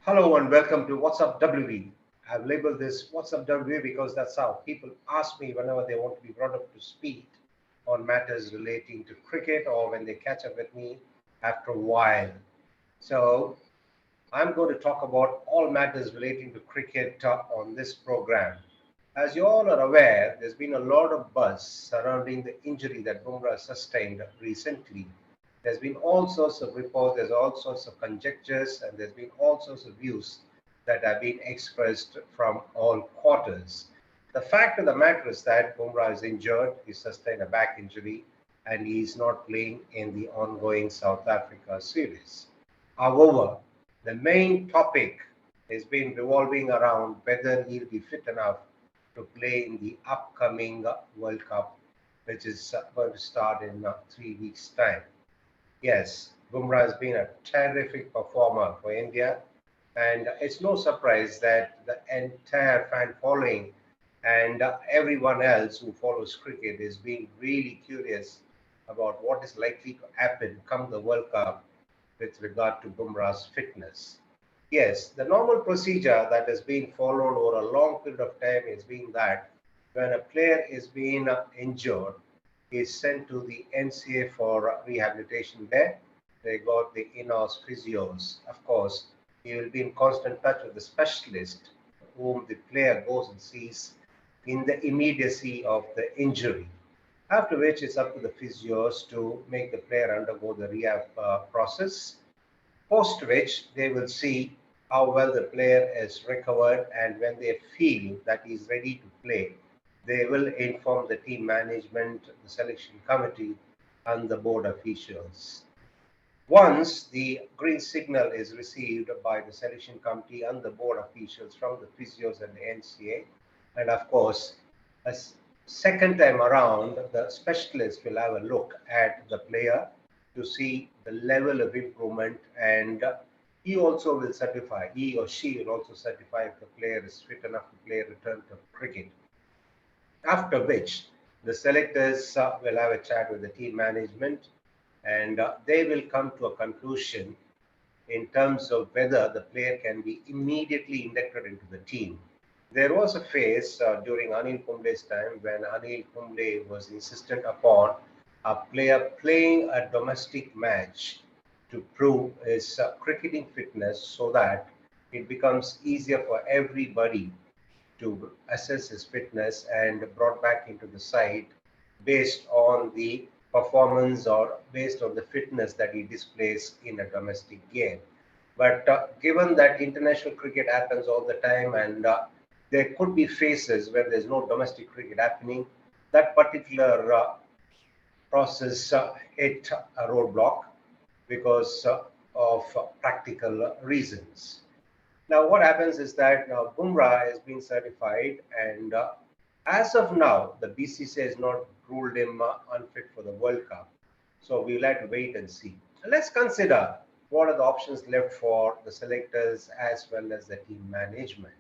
Hello and welcome to What's Up WV. I've labeled this What's Up WV because that's how people ask me whenever they want to be brought up to speed on matters relating to cricket or when they catch up with me after a while. So I'm going to talk about all matters relating to cricket on this program. As you all are aware, there's been a lot of buzz surrounding the injury that Bumrah sustained recently. There's been all sorts of reports, there's all sorts of conjectures, and there's been all sorts of views that have been expressed from all quarters. The fact of the matter is that Bumrah is injured, he sustained a back injury, and he is not playing in the ongoing South Africa series. However, the main topic has been revolving around whether he'll be fit enough to play in the upcoming World Cup, which is going to start in 3 weeks' time. Yes, Bumrah has been a terrific performer for India, and it's no surprise that the entire fan following and everyone else who follows cricket is being really curious about what is likely to happen come the World Cup with regard to Bumrah's fitness. Yes, the normal procedure that has been followed over a long period of time is being that when a player is being injured, he is sent to the NCA for rehabilitation there. They got the in-house physios. Of course, he will be in constant touch with the specialist whom the player goes and sees in the immediacy of the injury. After which it's up to the physios to make the player undergo the rehab process, post which they will see how well the player is recovered, and when they feel that he is ready to play, they will inform the team management, the selection committee, and the board officials. Once the green signal is received by the selection committee and the board officials from the physios and the NCA, and of course, a second time around, the specialist will have a look at the player to see the level of improvement, and he also will certify, he or she will also certify if the player is fit enough to play return to cricket. After which, the selectors will have a chat with the team management, and they will come to a conclusion in terms of whether the player can be immediately inducted into the team. There was a phase during Anil Kumble's time when Anil Kumble was insistent upon a player playing a domestic match to prove his cricketing fitness so that it becomes easier for everybody to assess his fitness and brought back into the side based on the performance or based on the fitness that he displays in a domestic game. But given that international cricket happens all the time, and there could be phases where there's no domestic cricket happening, that particular process hit a roadblock because of practical reasons. Now, what happens is that now Bumrah has been certified, and as of now, the BCCI has not ruled him unfit for the World Cup. So we'll have to wait and see. Let's consider what are the options left for the selectors as well as the team management.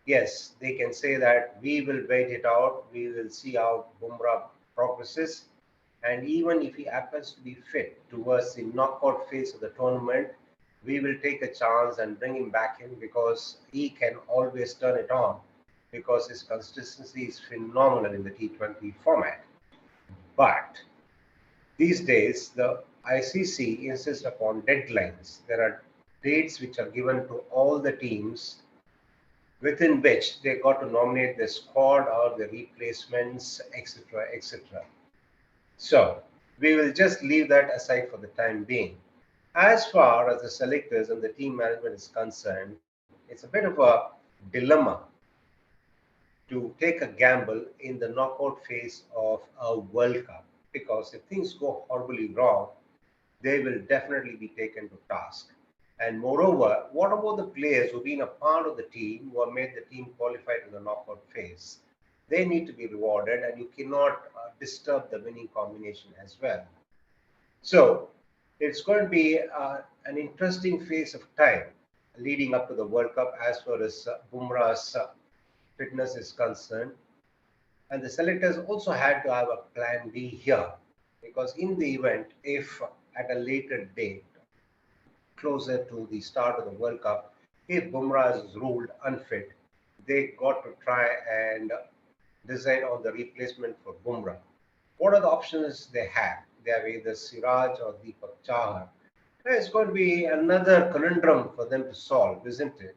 Yes, they can say that we will wait it out, we will see how Bumrah progresses, and even if he happens to be fit towards the knockout phase of the tournament, we will take a chance and bring him back in because he can always turn it on because his consistency is phenomenal in the T20 format. But these days, the ICC insists upon deadlines. There are dates which are given to all the teams within which they got to nominate the squad or the replacements, etc., etc. So we will just leave that aside for the time being. As far as the selectors and the team management is concerned, it's a bit of a dilemma to take a gamble in the knockout phase of a World Cup because if things go horribly wrong, they will definitely be taken to task. And moreover, what about the players who've been a part of the team who have made the team qualify to the knockout phase? They need to be rewarded, and you cannot disturb the winning combination as well. So it's going to be an interesting phase of time leading up to the World Cup as far as Bumrah's fitness is concerned. And the selectors also had to have a plan B here because in the event, if at a later date, closer to the start of the World Cup, if Bumrah is ruled unfit, they got to try and decide on the replacement for Bumrah. What are the options they have? They have either Siraj or Deepak Chahar. It's going to be another conundrum for them to solve, isn't it?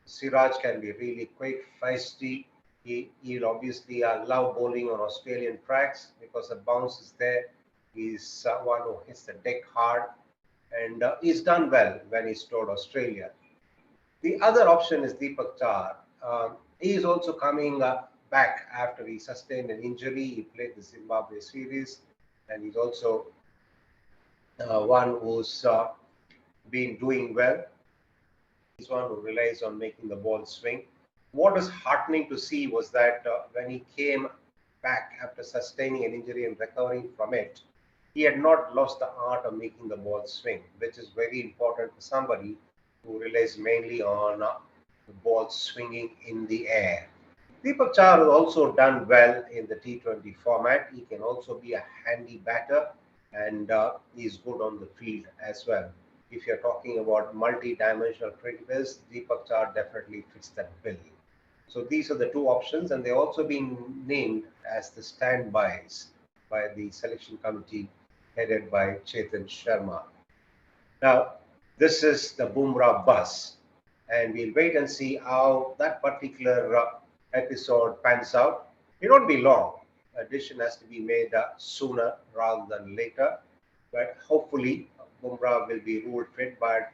Siraj can be really quick, feisty. He'll obviously love bowling on Australian tracks because the bounce is there. He's someone who hits the deck hard, and he's done well when he's toured Australia. The other option is Deepak Chahar. He is also coming back after he sustained an injury. He played the Zimbabwe series, and he's also one who's been doing well. He's one who relies on making the ball swing. What was heartening to see was that when he came back after sustaining an injury and recovering from it, he had not lost the art of making the ball swing, which is very important for somebody who relies mainly on the ball swinging in the air. Deepak Chahar has also done well in the T20 format. He can also be a handy batter, and he's good on the field as well. If you're talking about multi-dimensional cricketers, Deepak Chahar definitely fits that bill. So these are the two options, and they've also been named as the standbys by the selection committee headed by Chetan Sharma. Now, this is the Bumrah bus, and we'll wait and see how that particular episode pans out. It won't be long. A decision has to be made sooner rather than later, but hopefully Bumrah will be ruled fit. But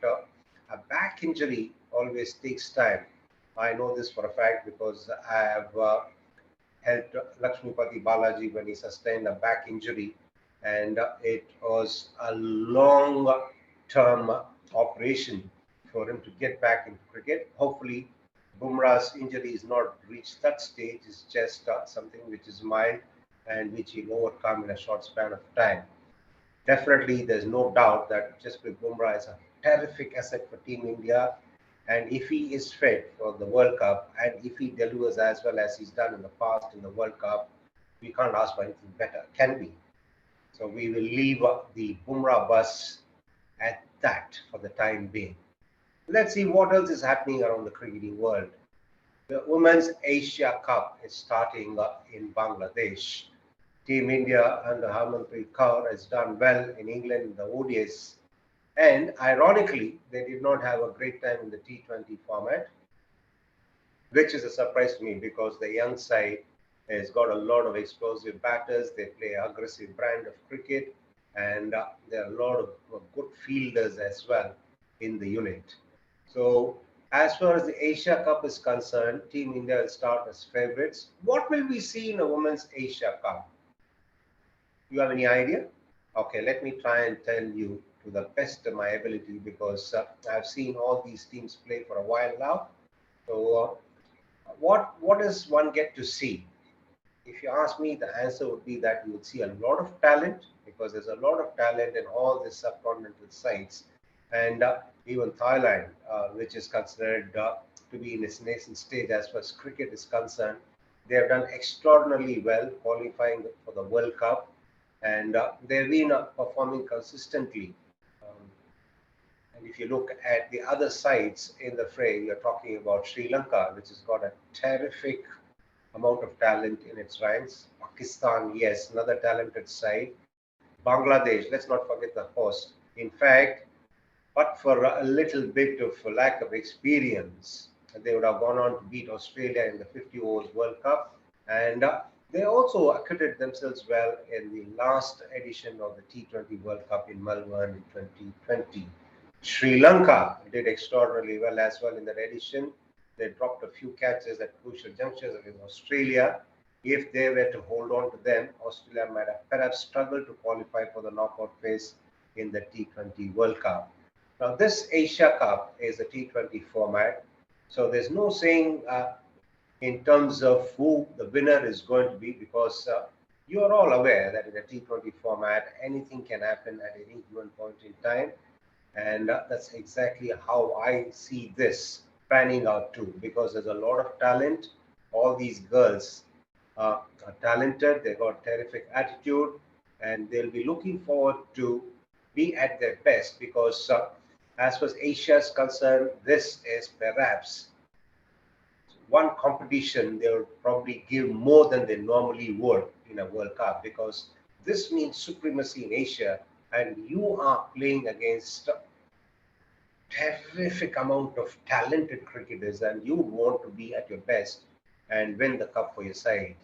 a back injury always takes time. I know this for a fact because I have helped Lakshmipati Balaji when he sustained a back injury, and it was a long-term operation for him to get back into cricket. Hopefully, Bumrah's injury is not reached that stage. It's just something which is mild and which he'll overcome in a short span of time. Definitely, there's no doubt that Jasprit Bumrah is a terrific asset for Team India. And if he is fit for the World Cup and if he delivers as well as he's done in the past in the World Cup, we can't ask for anything better, can we? So we will leave the Bumrah bus at that for the time being. Let's see what else is happening around the cricketing world. The Women's Asia Cup is starting in Bangladesh. Team India under Harmanpreet Kaur has done well in England in the ODIs. And ironically, they did not have a great time in the T20 format, which is a surprise to me because the young side has got a lot of explosive batters. They play an aggressive brand of cricket, and there are a lot of good fielders as well in the unit. So, as far as the Asia Cup is concerned, Team India will start as favourites. What will we see in a Women's Asia Cup? You have any idea? Okay, let me try and tell you to the best of my ability because I've seen all these teams play for a while now. So, what does one get to see? If you ask me, the answer would be that you would see a lot of talent because there's a lot of talent in all the subcontinental sites, and even Thailand, which is considered to be in its nascent stage as far as cricket is concerned, they have done extraordinarily well qualifying for the World Cup, and they've been performing consistently. And if you look at the other sides in the fray, you're talking about Sri Lanka, which has got a terrific amount of talent in its ranks. Pakistan, yes, another talented side. Bangladesh, let's not forget the host. In fact, but for a little bit of lack of experience, they would have gone on to beat Australia in the 50 overs World Cup. And they also acquitted themselves well in the last edition of the T20 World Cup in Melbourne in 2020. Sri Lanka did extraordinarily well as well in that edition. They dropped a few catches at crucial junctures against Australia. If they were to hold on to them, Australia might have perhaps struggled to qualify for the knockout phase in the T20 World Cup. Now, this Asia Cup is a T20 format, so there's no saying in terms of who the winner is going to be because you are all aware that in a T20 format, anything can happen at any given point in time. And that's exactly how I see this panning out too, because there's a lot of talent. All these girls are talented, they've got terrific attitude, and they'll be looking forward to be at their best because As far as Asia is concerned, this is perhaps one competition they will probably give more than they normally would in a World Cup, because this means supremacy in Asia, and you are playing against a terrific amount of talented cricketers, and you want to be at your best and win the cup for your side.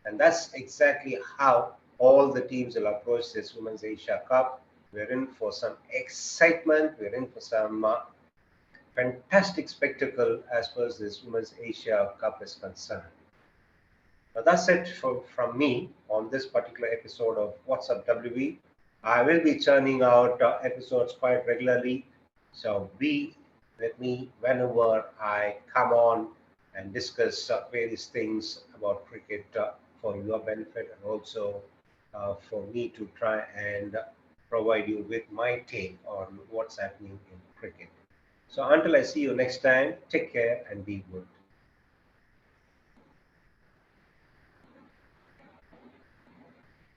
And that's exactly how all the teams will approach this Women's Asia Cup. We're in for some excitement, we're in for some fantastic spectacle as far as this Women's Asia Cup is concerned. Now that's it from me on this particular episode of What's Up WB. I will be churning out episodes quite regularly, so be with me whenever I come on and discuss various things about cricket for your benefit, and also for me to try and provide you with my take on what's happening in cricket. So until I see you next time, take care and be good.